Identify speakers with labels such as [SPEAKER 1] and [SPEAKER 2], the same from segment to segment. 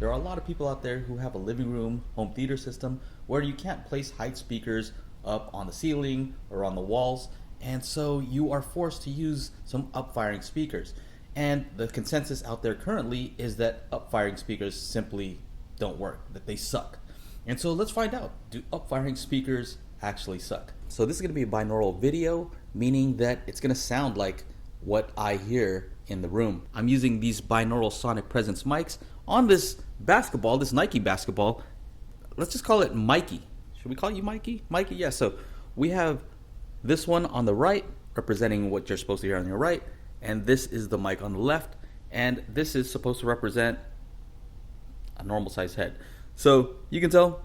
[SPEAKER 1] There are a lot of people out there who have a living room, home theater system where you can't place height speakers up on the ceiling or on the walls, and so you are forced to use some upfiring speakers. And the consensus out there currently is that upfiring speakers simply don't work, that they suck. And so let's find out, do upfiring speakers actually suck? So this is going to be a binaural video, meaning that it's going to sound like what I hear in the room. I'm using these binaural sonic presence mics on this basketball, this Nike basketball. Let's just call it Mikey. Should we call you Mikey? Mikey, yeah. So we have this one on the right, representing what you're supposed to hear on your right, and this is the mic on the left, and this is supposed to represent a normal sized head. So you can tell,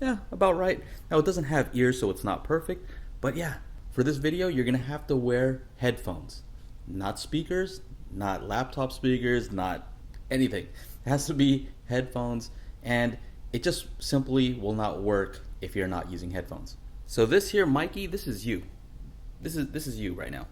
[SPEAKER 1] yeah, about right. Now it doesn't have ears, so it's not perfect, but yeah, for this video, you're gonna have to wear headphones. Not speakers, not laptop speakers, not anything. It has to be headphones, and it just simply will not work if you're not using headphones. So this here, Mikey, this is you. This is you right now.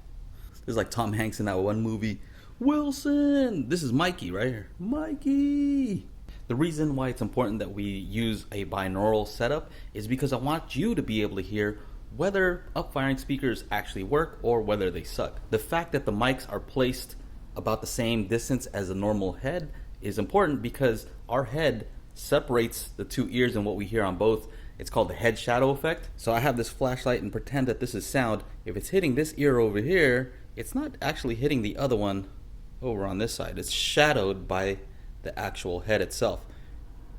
[SPEAKER 1] This is like Tom Hanks in that one movie, Wilson. This is Mikey right here. Mikey. The reason why it's important that we use a binaural setup is because I want you to be able to hear whether upfiring speakers actually work or whether they suck. The fact that the mics are placed about the same distance as a normal head is important because our head separates the two ears and what we hear on both. It's called the head shadow effect. So I have this flashlight and pretend that this is sound. If it's hitting this ear over here, it's not actually hitting the other one over on this side. It's shadowed by the actual head itself.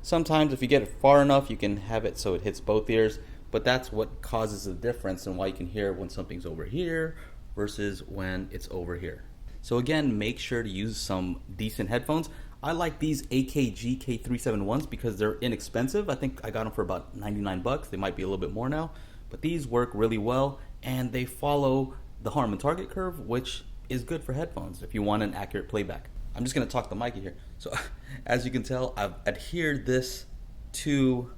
[SPEAKER 1] Sometimes if you get it far enough, you can have it so it hits both ears, but that's what causes the difference and why you can hear when something's over here versus when it's over here. So again, make sure to use some decent headphones. I like these AKG K371s because they're inexpensive. I think I got them for about 99 bucks. They might be a little bit more now, but these work really well and they follow the Harman target curve, which is good for headphones if you want an accurate playback. I'm just going to talk to Mikey here. So as you can tell, I've adhered this to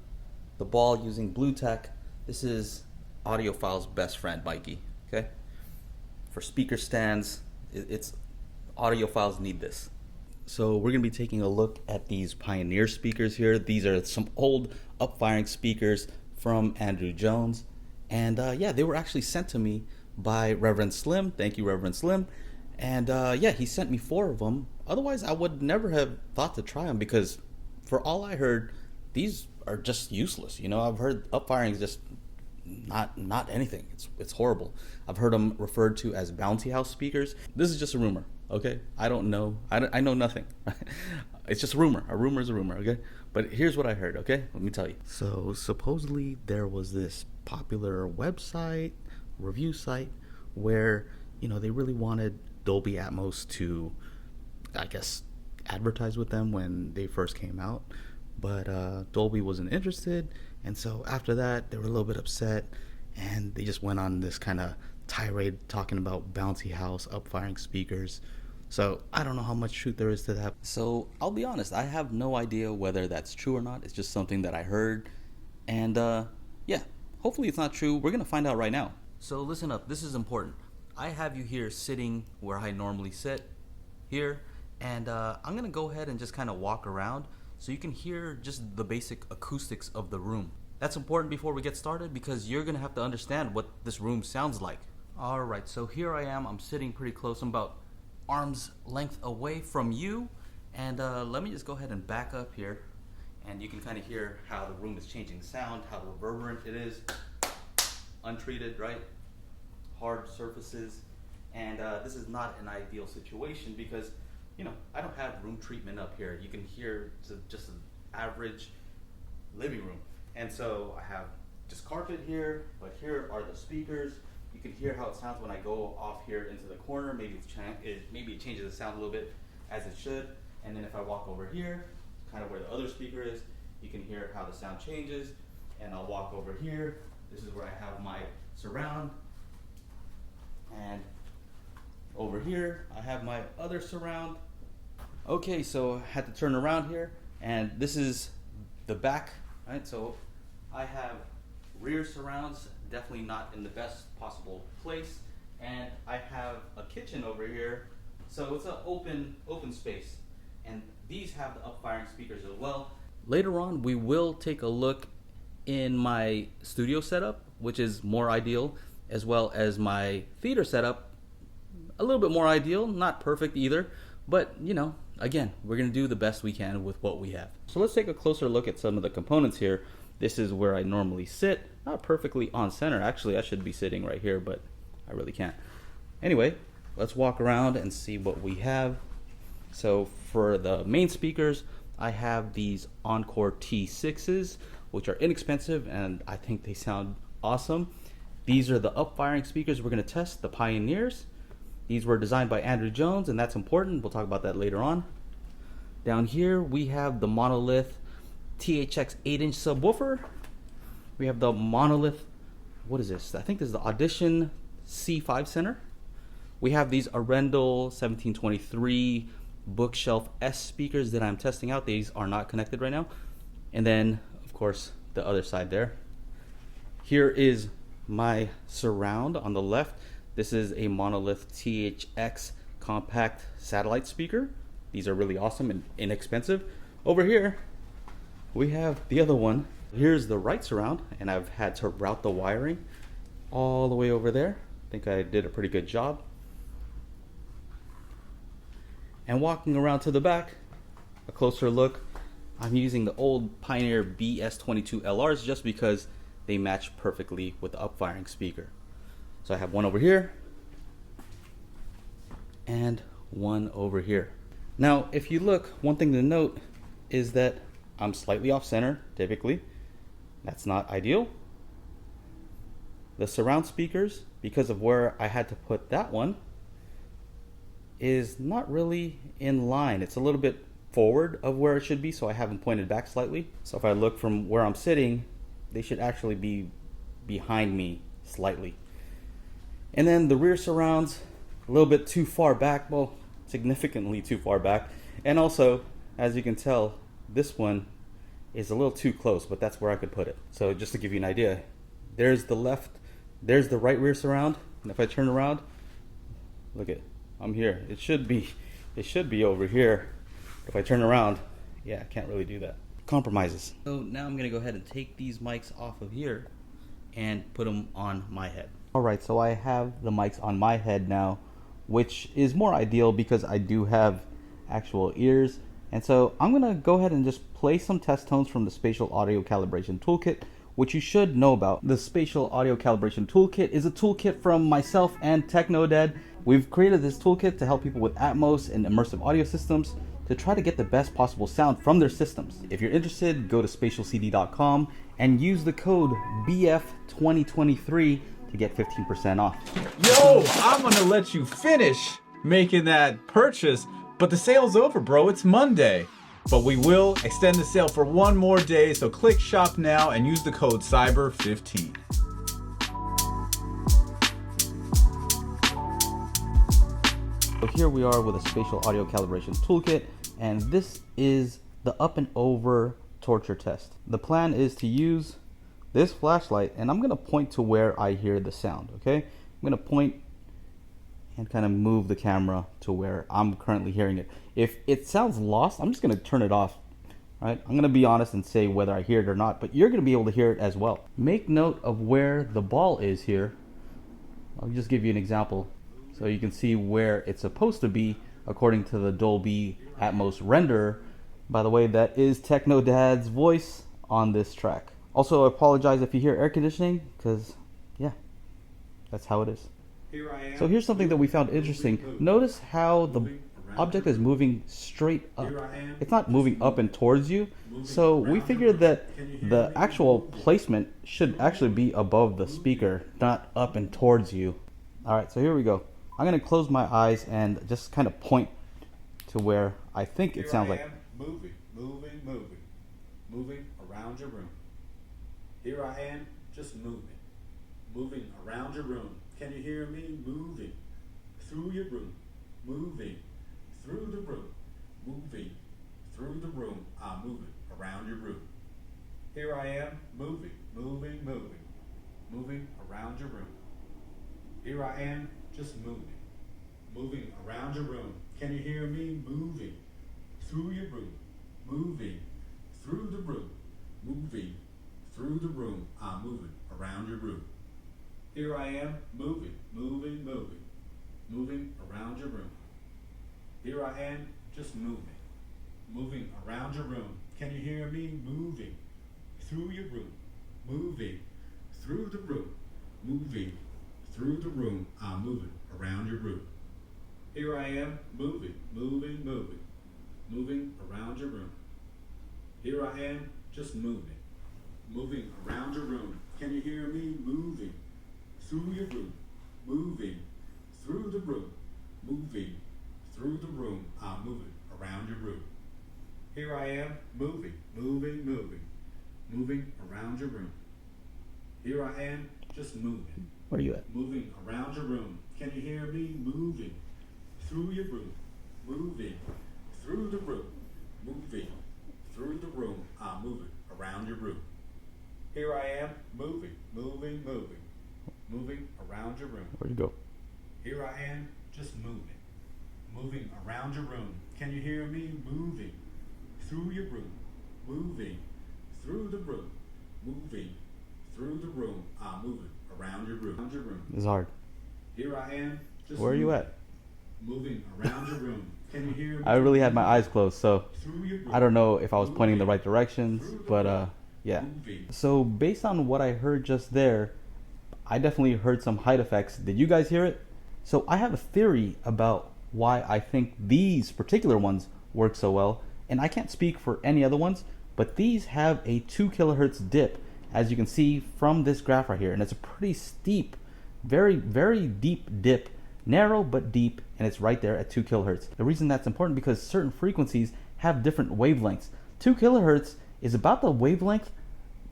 [SPEAKER 1] the ball using Blu-tack. This is audiophile's best friend, Mikey. Okay? For speaker stands, it's audiophiles need this. So we're going to be taking a look at these Pioneer speakers here. These are some old upfiring speakers from Andrew Jones. And yeah, they were actually sent to me by Reverend Slim. Thank you, Reverend Slim. And yeah, he sent me 4 of them. Otherwise, I would never have thought to try them because for all I heard, these are just useless. You know, I've heard upfiring is just not anything. It's horrible. I've heard them referred to as bouncy house speakers. This is just a rumor, okay? I don't know. I know nothing. It's just a rumor. A rumor is a rumor, okay? But here's what I heard, okay? Let me tell you. So supposedly there was this popular website, review site, where, you know, they really wanted Dolby Atmos to, I guess, advertise with them when they first came out, but Dolby wasn't interested, and so after that they were a little bit upset and they just went on this kind of tirade talking about bouncy house upfiring speakers. So I don't know how much truth there is to that. So I'll be honest, I have no idea whether that's true or not. It's just something that I heard, and yeah, hopefully it's not true. We're gonna find out right now. So listen up, this is important. I have you here sitting where I normally sit here, and I'm gonna go ahead and just kind of walk around so you can hear just the basic acoustics of the room. That's important before we get started because you're gonna have to understand what this room sounds like. Alright, so here I am. I'm sitting pretty close. I'm about arm's length away from you, and let me just go ahead and back up here, and you can kind of hear how the room is changing sound, how reverberant it is. Untreated, right? Hard surfaces, and this is not an ideal situation because, you know, I don't have room treatment up here. You can hear just an average living room, and so I have just carpet here, but here are the speakers. You can hear how it sounds when I go off here into the corner. Maybe it changes the sound a little bit as it should, and then if I walk over here, kind of where the other speaker is, you can hear how the sound changes, and I'll walk over here. This is where I have my surround. And over here, I have my other surround. Okay, so I had to turn around here, and this is the back, right? So I have rear surrounds, definitely not in the best possible place, and I have a kitchen over here, so it's an open space. And these have the upfiring speakers as well. Later on, we will take a look in my studio setup, which is more ideal, as well as my theater setup, a little bit more ideal, not perfect either, but you know, again, we're gonna do the best we can with what we have. So let's take a closer look at some of the components here. This is where I normally sit, not perfectly on center. Actually, I should be sitting right here, but I really can't. Anyway, let's walk around and see what we have. So for the main speakers, I have these Encore T6s, which are inexpensive and I think they sound awesome. These are the upfiring speakers we're going to test, the Pioneers. These were designed by Andrew Jones, and that's important. We'll talk about that later on. Down here we have the Monolith THX 8-inch subwoofer. We have the Monolith, what is this? I think this is the Audition C5 center. We have these Arendal 1723 Bookshelf S speakers that I'm testing out. These are not connected right now. And then, of course, the other side there. Here is my surround on the left. This is a Monolith THX compact satellite speaker. These are really awesome and inexpensive. Over here, we have the other one. Here's the right surround, and I've had to route the wiring all the way over there. I think I did a pretty good job. And walking around to the back, a closer look, I'm using the old Pioneer BS22 LRs just because they match perfectly with the upfiring speaker. So I have one over here and one over here. Now, if you look, one thing to note is that I'm slightly off center, typically. That's not ideal. The surround speakers, because of where I had to put that one, is not really in line. It's a little bit forward of where it should be, so I have them pointed back slightly. So if I look from where I'm sitting, they should actually be behind me slightly. And then the rear surrounds, a little bit too far back, well, significantly too far back. And also, as you can tell, this one is a little too close, but that's where I could put it. So just to give you an idea, there's the right rear surround, and if I turn around, look at, I'm here. It should be over here. If I turn around, yeah, I can't really do that. Compromises. So now I'm gonna go ahead and take these mics off of here and put them on my head. All right, so I have the mics on my head now, which is more ideal because I do have actual ears. And so I'm gonna go ahead and just play some test tones from the Spatial Audio Calibration Toolkit, which you should know about. The Spatial Audio Calibration Toolkit is a toolkit from myself and Technodad. We've created this toolkit to help people with Atmos and immersive audio systems to try to get the best possible sound from their systems. If you're interested, go to spatialcd.com and use the code BF2023 to get 15% off.
[SPEAKER 2] Yo, I'm gonna let you finish making that purchase, but the sale's over, bro. It's Monday. But we will extend the sale for one more day, so click shop now and use the code CYBER15.
[SPEAKER 1] So here we are with a Spatial Audio Calibration Toolkit, and this is the up and over torture test. The plan is to use this flashlight, and I'm going to point to where I hear the sound, okay? I'm going to point and kind of move the camera to where I'm currently hearing it. If it sounds lost, I'm just going to turn it off, right? I'm going to be honest and say whether I hear it or not, but you're going to be able to hear it as well. Make note of where the ball is here. I'll just give you an example so you can see where it's supposed to be according to the Dolby Atmos renderer. By the way, that is Technodad's voice on this track. Also, I apologize if you hear air conditioning, because, yeah, that's how it is.
[SPEAKER 2] Here I am.
[SPEAKER 1] So here's something that we found interesting. Notice how the object is moving straight up. It's not moving up and towards you. So we figured that the actual placement should actually be above the speaker, not up and towards you. All right, so here we go. I'm going to close my eyes and just kind of point to where I think it sounds like.
[SPEAKER 2] Moving around your room. Here I am, just moving around your room. Can you hear me? Moving through your room, moving through the room, moving through the room. I'm moving around your room. Here I am, moving around your room. Here I am, just moving around your room. Can you hear me? Moving through your room, moving through the room, moving through the room. I'm moving around your room. Here I am, moving, moving, moving, moving around your room. Here I am, just moving, moving around your room. Can you hear me? Moving through your room, moving through the room, moving through the room. I'm moving around your room. Here I am, moving, moving, moving, moving around your room. Here I am, just moving, moving around your room. Can you hear me? Moving through your room, moving through the room, moving through the room. I'm moving around your room. Here I am, moving, moving, moving, moving around your room. Here I am, just moving.
[SPEAKER 1] Where are you at?
[SPEAKER 2] Moving around your room. Can you hear me? Moving through your room, moving through the room, moving through the room. I'm moving around your room. Here I am, moving, moving, moving, moving around your room.
[SPEAKER 1] Where'd you go?
[SPEAKER 2] Here I am, just moving, moving around your room. Can you hear me? Moving through your room, moving through the room, moving through the room. I'm moving around your room. Around your room.
[SPEAKER 1] It's hard.
[SPEAKER 2] Here I am, just
[SPEAKER 1] Where are you
[SPEAKER 2] moving,
[SPEAKER 1] at?
[SPEAKER 2] moving around your room. Can you hear me?
[SPEAKER 1] I really had my eyes closed, so
[SPEAKER 2] Through your room,
[SPEAKER 1] I don't know if I was pointing in the right
[SPEAKER 2] moving
[SPEAKER 1] directions,
[SPEAKER 2] through the
[SPEAKER 1] but
[SPEAKER 2] room,
[SPEAKER 1] yeah.
[SPEAKER 2] moving.
[SPEAKER 1] So based on what I heard just there, I definitely heard some height effects. Did you guys hear it? So I have a theory about why I think these particular ones work so well, and I can't speak for any other ones, but these have a 2 kilohertz dip, as you can see from this graph right here, and it's a pretty steep, very, very deep dip, narrow but deep, and it's right there at 2 kilohertz. The reason that's important because certain frequencies have different wavelengths. 2 kilohertz is about the wavelength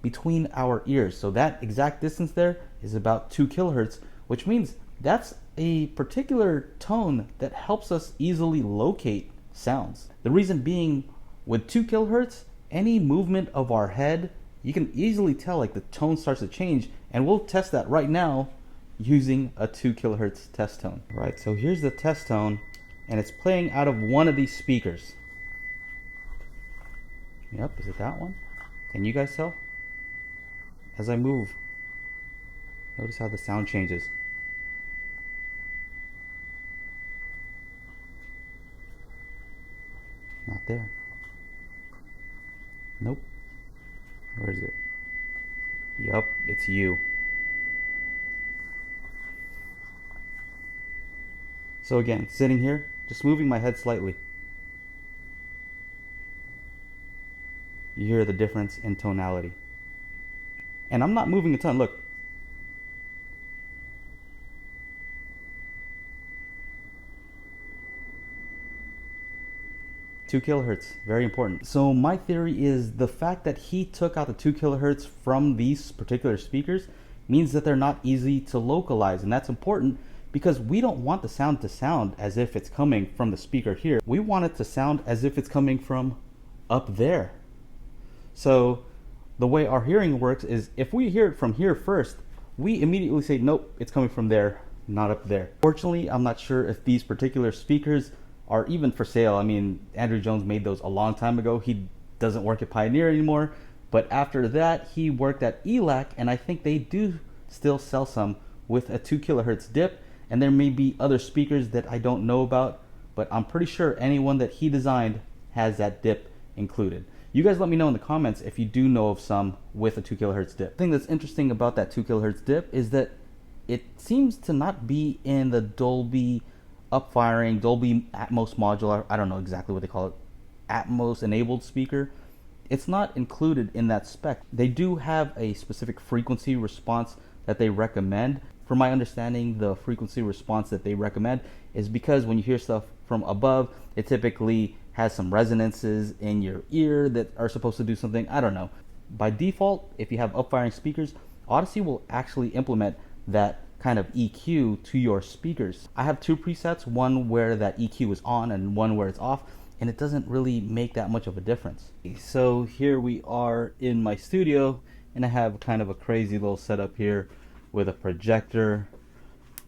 [SPEAKER 1] between our ears, so that exact distance there is about 2 kilohertz, which means that's a particular tone that helps us easily locate sounds. The reason being, with 2 kilohertz, any movement of our head, you can easily tell like the tone starts to change, and we'll test that right now using a 2 kilohertz test tone. Right, so here's the test tone, and it's playing out of one of these speakers. Yep, is it that one? Can you guys tell? As I move, notice how the sound changes. Not there. Nope. Where is it? Yup, it's you. So again, sitting here, just moving my head slightly. You hear the difference in tonality. And I'm not moving a ton, look. Two kilohertz, very important. So my theory is the fact that he took out the 2 kilohertz from these particular speakers means that they're not easy to localize, and that's important because we don't want the sound to sound as if it's coming from the speaker here. We want it to sound as if it's coming from up there. So the way our hearing works is if we hear it from here first, we immediately say, nope, it's coming from there, not up there. Fortunately, I'm not sure if these particular speakers are even for sale. I mean, Andrew Jones made those a long time ago. He doesn't work at Pioneer anymore, but after that he worked at ELAC, and I think they do still sell some with a 2 kilohertz dip, and there may be other speakers that I don't know about, but I'm pretty sure anyone that he designed has that dip included. You guys let me know in the comments if you do know of some with a 2 kilohertz dip. The thing that's interesting about that 2 kilohertz dip is that it seems to not be in the Dolby Upfiring, Dolby Atmos modular, I don't know exactly what they call it, atmos-enabled speaker. It's not included in that spec. They do have a specific frequency response that they recommend. From my understanding, the frequency response that they recommend is because when you hear stuff from above, it typically has some resonances in your ear that are supposed to do something, I don't know. By default, if you have upfiring speakers, Odyssey will actually implement that kind of EQ to your speakers. I have 2 presets, one where that EQ is on and one where it's off, and it doesn't really make that much of a difference. So here we are in my studio, and I have kind of a crazy little setup here with a projector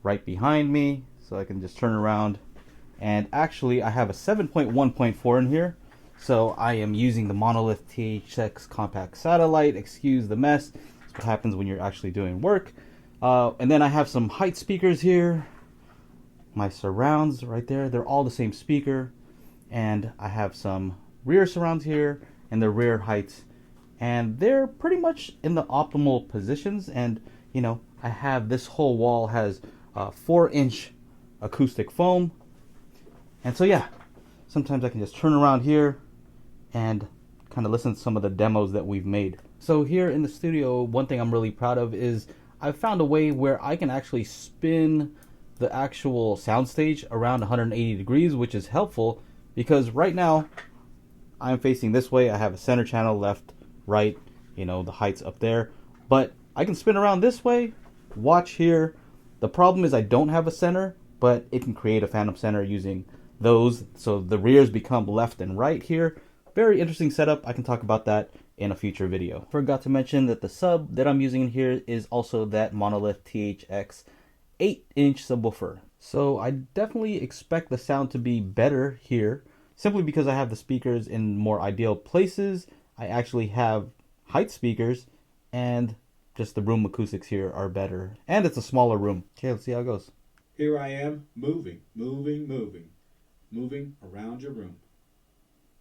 [SPEAKER 1] right behind me, so I can just turn around. And actually I have a 7.1.4 in here, So I am using the Monolith THX compact satellite. Excuse the mess. That's what happens when you're actually doing work. And then I have some height speakers here. My surrounds right there, they're all the same speaker. And I have some rear surrounds here and the rear heights. And they're pretty much in the optimal positions. And, you know, I have this whole wall has 4-inch acoustic foam. And so, yeah, sometimes I can just turn around here and kind of listen to some of the demos that we've made. So here in the studio, one thing I'm really proud of is I've found a way where I can actually spin the actual soundstage around 180 degrees, which is helpful because right now I'm facing this way. I have a center channel, left, right, you know, the height's up there. But I can spin around this way, watch here. The problem is I don't have a center, but it can create a phantom center using those. So the rears become left and right here. Very interesting setup. I can talk about that in a future video. Forgot to mention that the sub that I'm using here is also that Monolith THX 8-inch subwoofer. So I definitely expect the sound to be better here, simply because I have the speakers in more ideal places. I actually have height speakers, and just the room acoustics here are better. And it's a smaller room. Okay, let's see how it goes.
[SPEAKER 2] Here I am, moving around your room.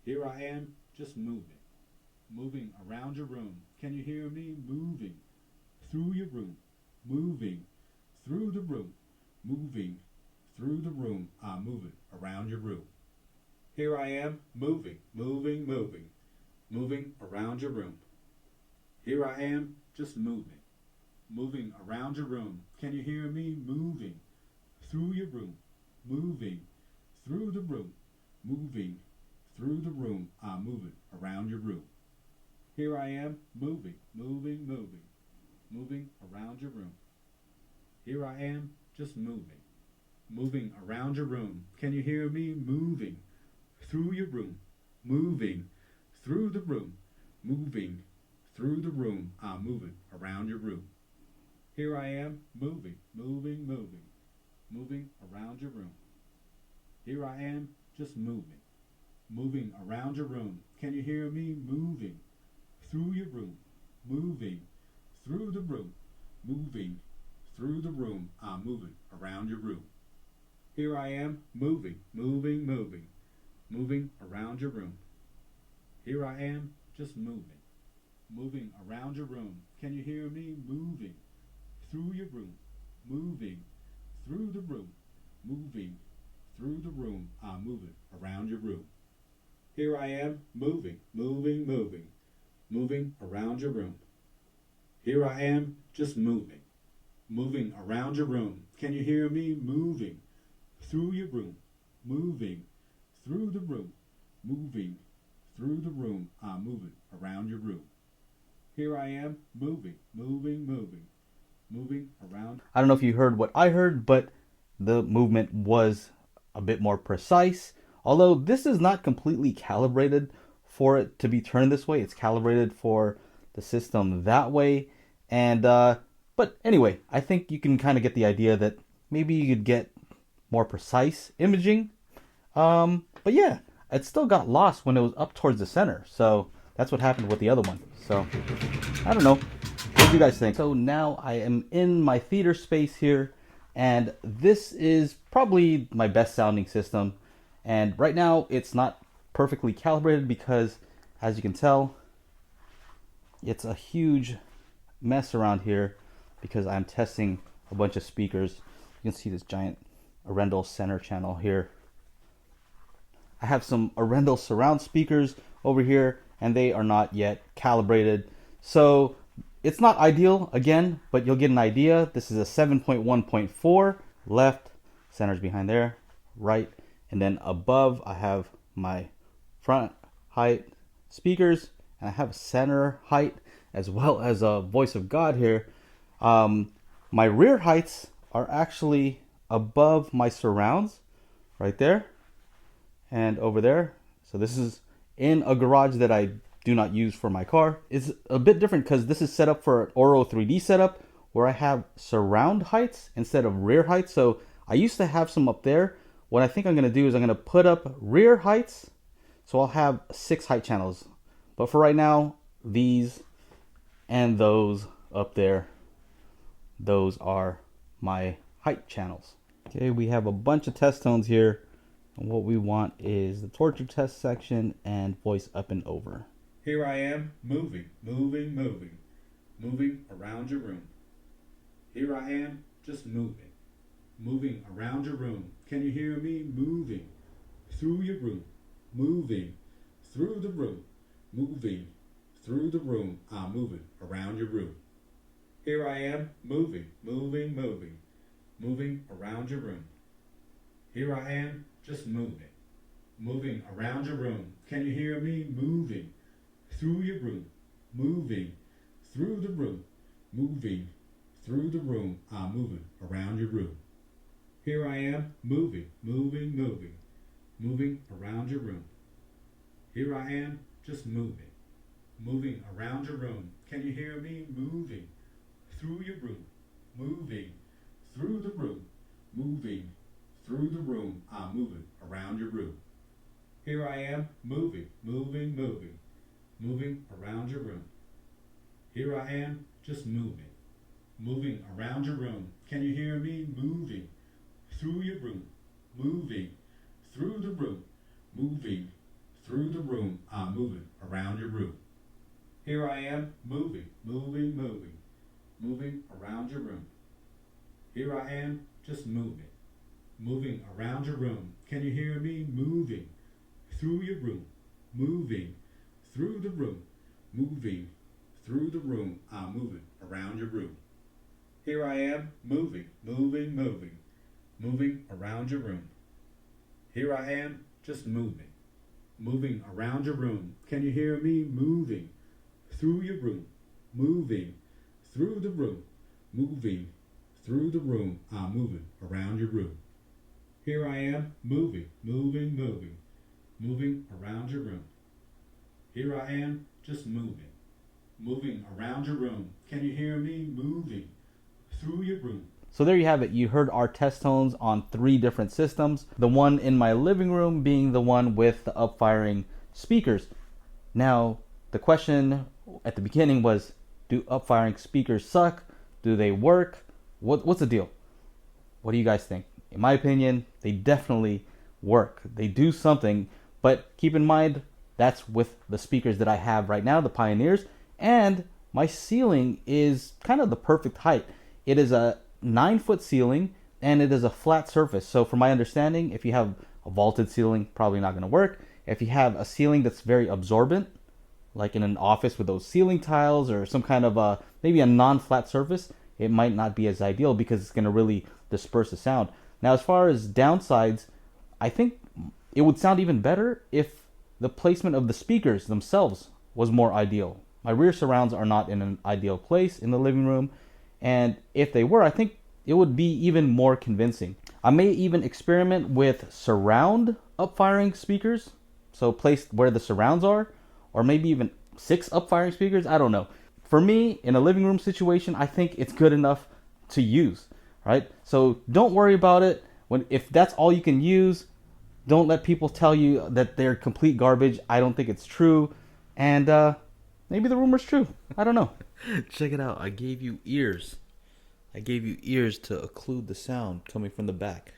[SPEAKER 2] Here I am, just moving around your room. Can you hear me? Moving through your room, moving through the room, moving through the room. I'm moving around your room. Here I am, moving around your room. Here I am, just moving around your room. Can you hear me? Moving through your room, moving through the room, moving through the room. I'm moving around your room. Here I am, moving around your room. Here I am, just moving around your room. Can you hear me? Moving through your room, moving through the room, moving through the room. I'm moving around your room. Here I am, moving around your room. Here I am, just moving around your room. Can you hear me? Moving through your room, moving through the room, moving through the room. I'm moving around your room. Here I am, moving around your room. Here I am, just moving around your room. Can you hear me? Moving through your room, moving through the room, moving through the room. I'm moving around your room. Here I am, moving around your room. Here I am, just moving around your room. Can you hear me? Moving through your room, moving through the room, moving through the room. I'm moving around your room. Here I am, moving around.
[SPEAKER 1] I don't know if you heard what I heard, but the movement was a bit more precise. Although this is not completely calibrated for it to be turned this way. It's calibrated for the system that way. And but anyway, I think you can kind of get the idea that maybe you could get more precise imaging. But yeah, it still got lost when it was up towards the center. So that's what happened with the other one. So I don't know. What do you guys think? So now I am in my theater space here, and this is probably my best sounding system. And right now it's not perfectly calibrated because, as you can tell, it's a huge mess around here because I'm testing a bunch of speakers. You can see this giant Arendal center channel here. I have some Arendal surround speakers over here, and they are not yet calibrated. So it's not ideal, again, but you'll get an idea. This is a 7.1.4, left, center's behind there, right, and then above I have my front height speakers, and I have center height as well as a voice of God here. My rear heights are actually above my surrounds, right there and over there. So this is in a garage that I do not use for my car. It's a bit different because this is set up for an Oro 3D setup where I have surround heights instead of rear heights. So I used to have some up there. What I think I'm going to do is I'm going to put up rear heights So I'll have 6 height channels. But for right now, these and those up there, those are my height channels. Okay, we have a bunch of test tones here. And what we want is the torture test section and voice up and over.
[SPEAKER 2] Here I am, moving, moving, moving, moving around your room. Here I am, just moving, moving around your room. Can you hear me? Moving through your room, moving through the room, moving through the room. I'm moving around your room. Here I am, moving, moving, moving, moving around your room. Here I am, just moving, moving around your room. Can you hear me? Moving through your room, moving through the room, moving through the room. I'm moving around your room. Here I am, moving, moving, moving, moving around your room. Here I am, just moving, moving around your room. Can you hear me? Moving through your room, moving through the room, moving through the room. I'm moving around your room. Here I am, moving, moving, moving, moving around your room. Here I am, just moving, moving around your room. Can you hear me? Moving through your room, moving through the room, moving through the room. I'm moving around your room. Here I am, moving, moving, moving, moving around your room. Here I am, just moving, moving around your room. Can you hear me? Moving through your room, moving through the room, moving through the room. I'm moving around your room. Here I am, moving, moving, moving, moving around your room. Here I am, just moving, moving around your room. Can you hear me? Moving through your room, moving through the room, moving through the room. I'm moving around your room. Here I am, moving, moving, moving, moving around your room. Here I am, just moving, moving around your room. Can you hear me? Moving through your room.
[SPEAKER 1] So there you have it. You heard our test tones on 3 different systems. The one in my living room being the one with the Upfiring speakers. Now, the question at the beginning was, do Upfiring speakers suck? Do they work? What's the deal? What do you guys think? In my opinion, they definitely work. They do something, but keep in mind, that's with the speakers that I have right now, the Pioneers, and my ceiling is kind of the perfect height. It is a 9-foot ceiling, and it is a flat surface. So from my understanding, if you have a vaulted ceiling, probably not going to work. If you have a ceiling that's very absorbent, like in an office with those ceiling tiles or some kind of maybe a non-flat surface, it might not be as ideal because it's going to really disperse the sound. Now, as far as downsides, I think it would sound even better if the placement of the speakers themselves was more ideal. My rear surrounds are not in an ideal place in the living room, and if they were, I think it would be even more convincing. I may even experiment with surround Upfiring speakers, so placed where the surrounds are, or maybe even 6 Upfiring speakers, I don't know. For me, in a living room situation, I think it's good enough to use, right? So don't worry about it. If that's all you can use, don't let people tell you that they're complete garbage. I don't think it's true. And maybe the rumor's true. I don't know. Check it out. I gave you ears. I gave you ears to occlude the sound coming from the back.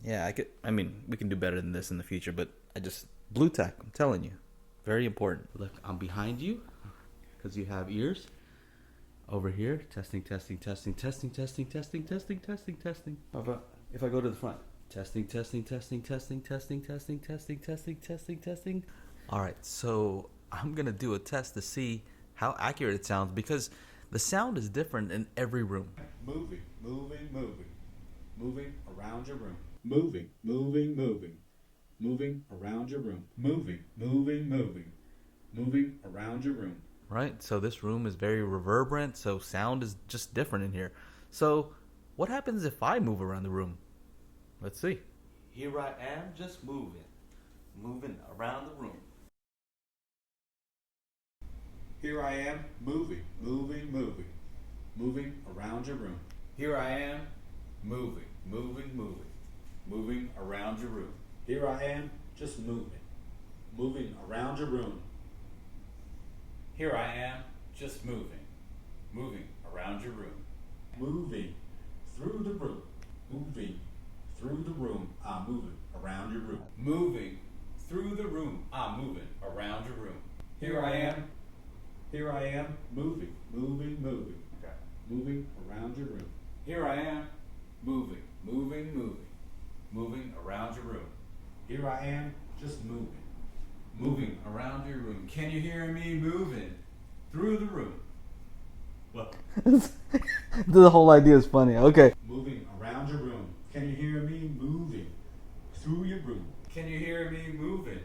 [SPEAKER 1] Yeah, we can do better than this in the future, but Blu-tack, I'm telling you. Very important. Look, I'm behind you because you have ears. Over here, testing, testing, testing, testing, testing, testing, testing, testing, testing. If I go to the front, testing, testing, testing, testing, testing, testing, testing, testing, testing, testing. All right, so I'm gonna do a test to see how accurate it sounds because the sound is different in every room.
[SPEAKER 2] Moving, moving, moving, moving around your room. Moving, moving, moving, moving around your room. Moving, moving, moving, moving around your room.
[SPEAKER 1] Right, so this room is very reverberant, so sound is just different in here. So what happens if I move around the room? Let's see. Here I am just moving around the room.
[SPEAKER 2] Here I am moving, moving, moving, moving around your room. Here I am moving, moving, moving, moving around your room. Here I am just moving. Moving around your room.
[SPEAKER 3] Here I am, just moving. Moving around your room.
[SPEAKER 2] Moving through the room. Moving through the room. I'm moving around your room.
[SPEAKER 3] Moving through the room. I'm moving around your room.
[SPEAKER 2] Here I am. Here I am. Moving. Moving. Moving.
[SPEAKER 3] Okay.
[SPEAKER 2] Moving around your room.
[SPEAKER 3] Here I am, moving, moving, moving. Moving around your room.
[SPEAKER 2] Here I am, just moving.
[SPEAKER 3] Moving around your room. Can you hear me moving through the room? What?
[SPEAKER 1] The whole idea is funny. Okay.
[SPEAKER 2] Moving around your room. Can you hear me moving through your room?
[SPEAKER 3] Can you hear me moving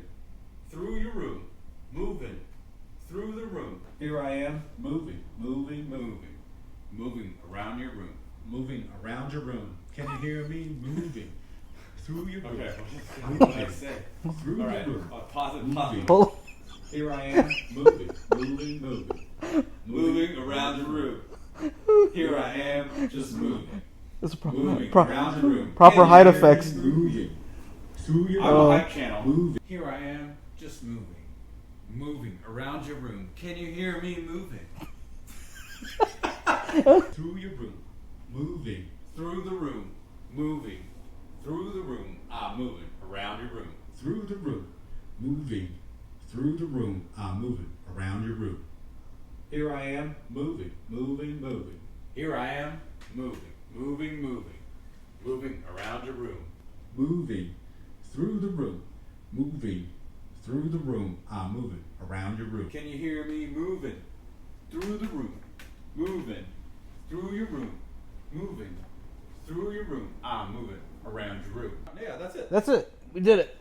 [SPEAKER 3] through your room? Moving through the room.
[SPEAKER 2] Here I am, moving, moving, moving.
[SPEAKER 3] Moving around your room.
[SPEAKER 2] Moving around your room. Can you hear me moving through your room?
[SPEAKER 3] Okay, what did I say?
[SPEAKER 2] Through
[SPEAKER 3] All
[SPEAKER 2] your
[SPEAKER 3] right,
[SPEAKER 2] room.
[SPEAKER 3] pause it.
[SPEAKER 2] Moving.
[SPEAKER 1] Hold-
[SPEAKER 2] Here I am, moving, moving, moving.
[SPEAKER 3] Moving around your room. Here I am, just moving.
[SPEAKER 1] This is
[SPEAKER 3] Moving around your room.
[SPEAKER 1] proper
[SPEAKER 3] Can you
[SPEAKER 1] height
[SPEAKER 3] hear me
[SPEAKER 1] effects.
[SPEAKER 2] Moving through your
[SPEAKER 3] I'm
[SPEAKER 2] room.
[SPEAKER 3] a hype channel.
[SPEAKER 2] Moving.
[SPEAKER 3] Here I am, just moving. Moving around your room. Can you hear me moving?
[SPEAKER 2] Through your room. Moving.
[SPEAKER 3] Through the room. Moving. Through the room. I'm moving around your room.
[SPEAKER 2] Through the room. Moving. Through the room. I'm moving around your room. Here I am, moving, moving, moving.
[SPEAKER 3] Here I am, moving, moving, moving. Moving around your room.
[SPEAKER 2] Moving through the room. Moving through the room. I'm moving around your room.
[SPEAKER 3] Can you hear me moving through the room? Moving through your room. Moving through your room. I'm moving around your room. Yeah, that's it.
[SPEAKER 1] That's it. We did it.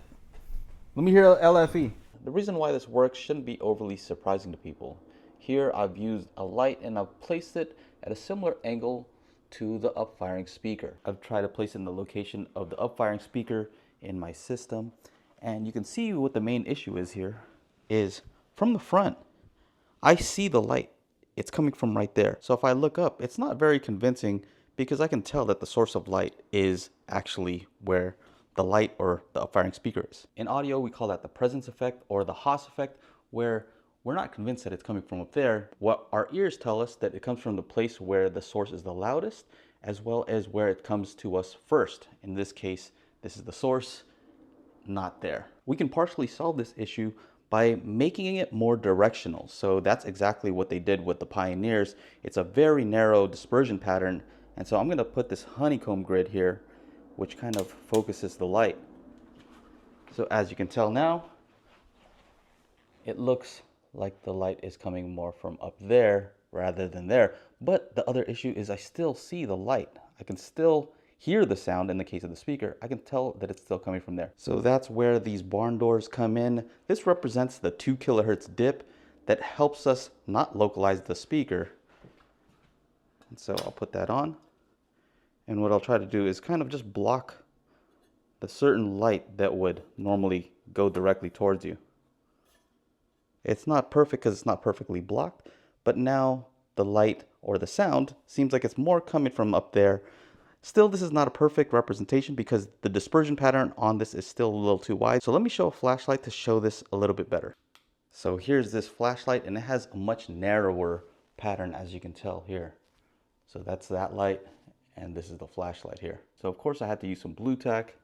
[SPEAKER 1] Let me hear LFE. The reason why this works shouldn't be overly surprising to people. Here I've used a light and I've placed it at a similar angle to the upfiring speaker. I've tried to place it in the location of the upfiring speaker in my system. And you can see what the main issue is here is from the front, I see the light. It's coming from right there. So if I look up, it's not very convincing because I can tell that the source of light is actually where the light or the upfiring speaker is. In audio, we call that the presence effect or the Haas effect, where we're not convinced that it's coming from up there. What our ears tell us that it comes from the place where the source is the loudest, as well as where it comes to us first. In this case, this is the source, not there. We can partially solve this issue by making it more directional. So that's exactly what they did with the Pioneers. It's a very narrow dispersion pattern. And so I'm gonna put this honeycomb grid here, which kind of focuses the light. So as you can tell now, it looks like the light is coming more from up there rather than there. But the other issue is I still see the light. I can still hear the sound in the case of the speaker. I can tell that it's still coming from there. So that's where these barn doors come in. This represents the 2 kilohertz dip that helps us not localize the speaker. And so I'll put that on. And what I'll try to do is kind of just block the certain light that would normally go directly towards you. It's not perfect because it's not perfectly blocked, but now the light or the sound seems like it's more coming from up there. Still, this is not a perfect representation because the dispersion pattern on this is still a little too wide. So let me show a flashlight to show this a little bit better. So here's this flashlight and it has a much narrower pattern, as you can tell here. So that's that light and this is the flashlight here. So of course I had to use some Blu-tack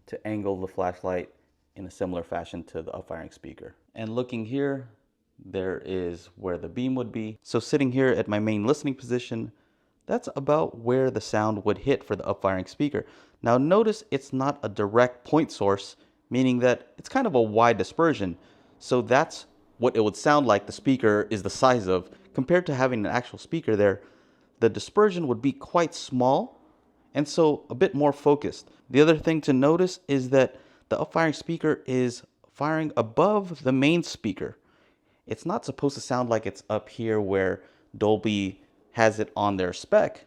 [SPEAKER 1] to angle the flashlight in a similar fashion to the upfiring speaker. And looking here, there is where the beam would be. So sitting here at my main listening position, that's about where the sound would hit for the upfiring speaker. Now notice it's not a direct point source, meaning that it's kind of a wide dispersion. So that's what it would sound like the speaker is the size of. Compared to having an actual speaker there, the dispersion would be quite small and so a bit more focused. The other thing to notice is that the upfiring speaker is firing above the main speaker. It's not supposed to sound like it's up here where Dolby has it on their spec.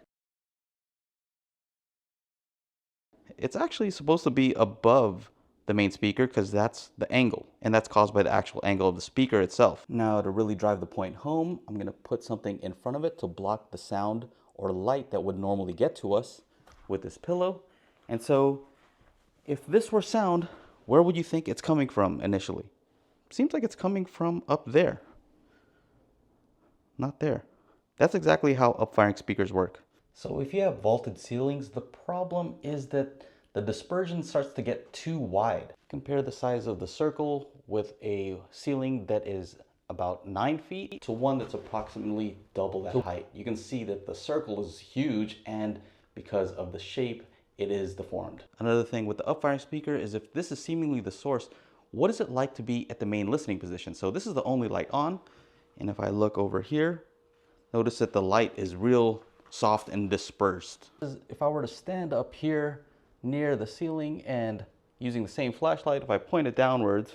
[SPEAKER 1] It's actually supposed to be above the main speaker because that's the angle, and that's caused by the actual angle of the speaker itself. Now to really drive the point home, I'm going to put something in front of it to block the sound or light that would normally get to us with this pillow. And so if this were sound, where would you think it's coming from initially? Seems like it's coming from up there. Not there. That's exactly how upfiring speakers work. So if you have vaulted ceilings, the problem is that the dispersion starts to get too wide. Compare the size of the circle with a ceiling that is about 9 feet to one that's approximately double that height. You can see that the circle is huge, and because of the shape, it is deformed. Another thing with the upfiring speaker is if this is seemingly the source, what is it like to be at the main listening position? So this is the only light on, and if I look over here, notice that the light is real soft and dispersed. If I were to stand up here near the ceiling and using the same flashlight, if I point it downwards,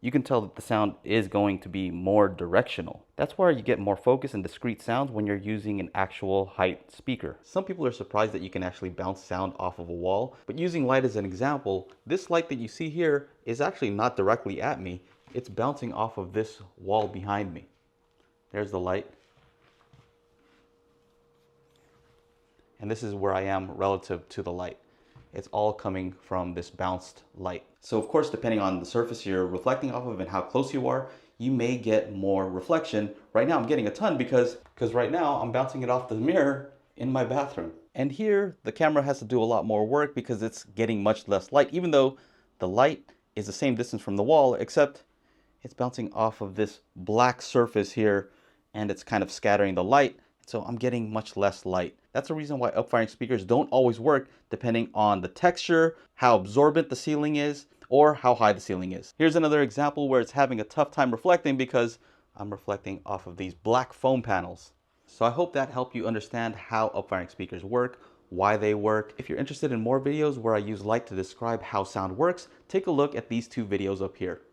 [SPEAKER 1] you can tell that the sound is going to be more directional. That's where you get more focus and discrete sounds when you're using an actual height speaker. Some people are surprised that you can actually bounce sound off of a wall, but using light as an example, this light that you see here is actually not directly at me. It's bouncing off of this wall behind me. There's the light. And this is where I am relative to the light. It's all coming from this bounced light. So of course, depending on the surface you're reflecting off of and how close you are, you may get more reflection. Right now I'm getting a ton because right now I'm bouncing it off the mirror in my bathroom. And here the camera has to do a lot more work because it's getting much less light, even though the light is the same distance from the wall, except it's bouncing off of this black surface here and it's kind of scattering the light. So I'm getting much less light. That's the reason why upfiring speakers don't always work depending on the texture, how absorbent the ceiling is, or how high the ceiling is. Here's another example where it's having a tough time reflecting because I'm reflecting off of these black foam panels. So I hope that helped you understand how upfiring speakers work, why they work. If you're interested in more videos where I use light to describe how sound works, take a look at these two videos up here.